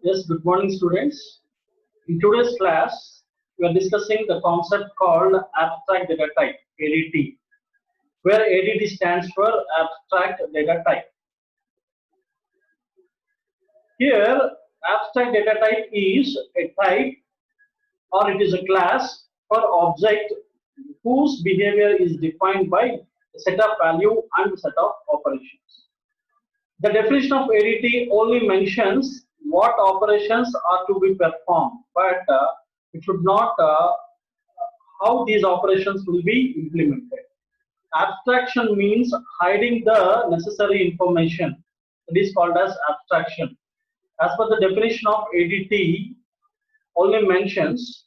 Yes, good morning, students. In today's class, we are discussing the concept called abstract data type (ADT), where ADT stands for abstract data type. Here, abstract data type is a type or it is a class for object whose behavior is defined by a set of value and a set of operations. The definition of ADT only mentions what operations are to be performed, but it should not how these operations will be implemented. Abstraction means hiding the necessary information. It is called as abstraction. As per the definition of ADT, only mentions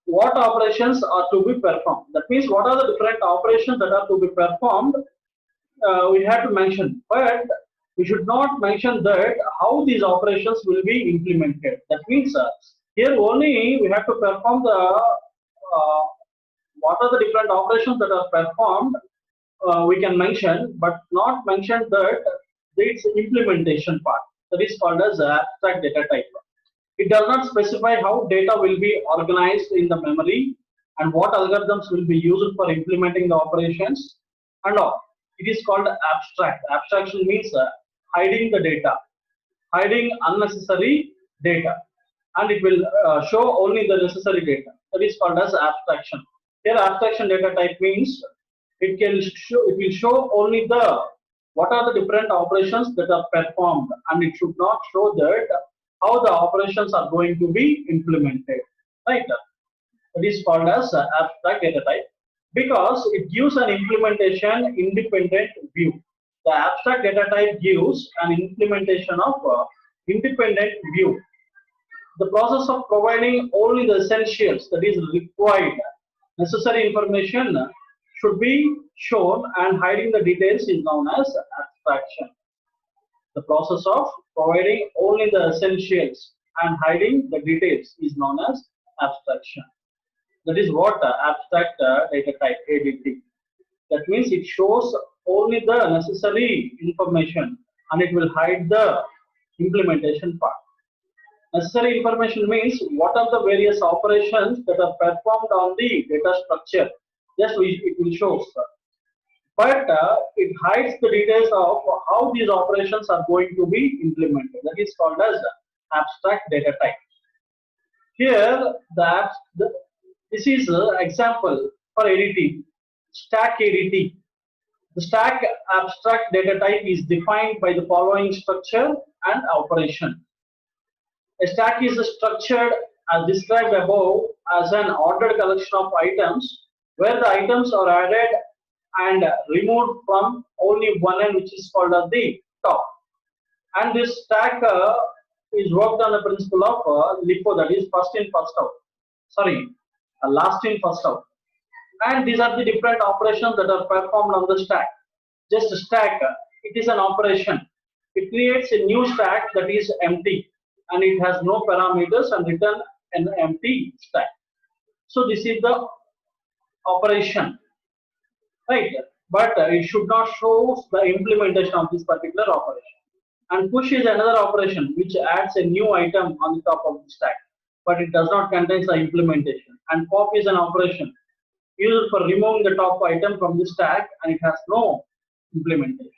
what operations are to be performed. That means what are the different operations that are to be performed, we have to mention, but we should not mention that how these operations will be implemented. That means here only we have to perform the what are the different operations that are performed. We can mention, but not mention that its implementation part. That is called as abstract data type. It does not specify how data will be organized in the memory and what algorithms will be used for implementing the operations and all. It is called abstract. Abstraction means hiding the data, hiding unnecessary data, and it will show only the necessary data. That is called as abstraction. Here, abstraction data type means it will show only the what are the different operations that are performed, and it should not show that how the operations are going to be implemented. Right? That is called as abstract data type because it gives an implementation independent view. The abstract data type gives an implementation of independent view. The process of providing only the essentials that is required, necessary information should be shown and hiding the details is known as abstraction. The process of providing only the essentials and hiding the details is known as abstraction. That is what abstract data type ADT. That means it shows only the necessary information and it will hide the implementation part. Necessary information means what are the various operations that are performed on the data structure. Just it will show, but it hides the details of how these operations are going to be implemented. That is called as abstract data type. Here, this is an example for ADT, stack ADT. The stack abstract data type is defined by the following structure and operation. A stack is structured as described above as an ordered collection of items where the items are added and removed from only one end, which is called as the top. And this stack is worked on the principle of LIFO, that is first in first out. Sorry, last in first out. And these are the different operations that are performed on the stack. Just a stack, it is an operation. It creates a new stack that is empty and it has no parameters and return an empty stack. So this is the operation, right? But it should not show the implementation of this particular operation. And push is another operation which adds a new item on the top of the stack, but it does not contain the implementation. And pop is an operation used for removing the top item from the stack and it has no implementation.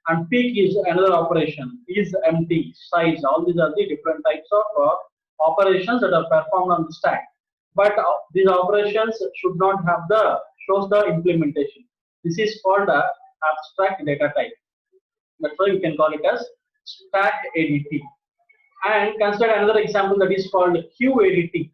And peek is another operation, is empty, size. All these are the different types of operations that are performed on the stack. But these operations should not have shows the implementation. This is called a abstract data type. That's why we can call it as stack ADT. And consider another example that is called QADT,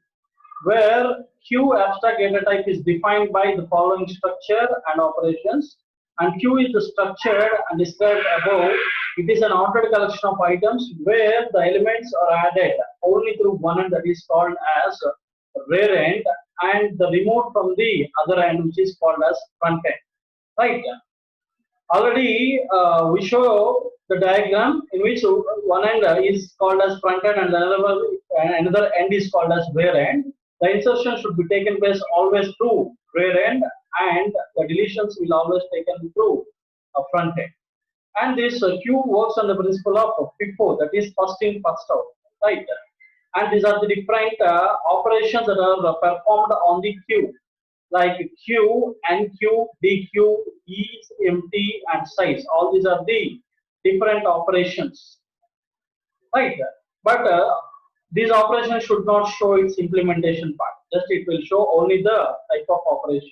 where Q abstract data type is defined by the following structure and operations. And Q is the structured and described above. It is an ordered collection of items where the elements are added only through one end, that is called as rear end, and the removed from the other end, which is called as front end. Right? Already we show the diagram in which one end is called as front end and another end is called as rear end. The insertion should be taken place always through rear end and the deletions will always taken through front end. And this queue works on the principle of FIFO, that is first in, first out, right? And these are the different operations that are performed on the queue, like queue, NQ, DQ, ease, empty, and size. All these are the different operations, right? But these operations should not show its implementation part. Just it will show only the type of operation.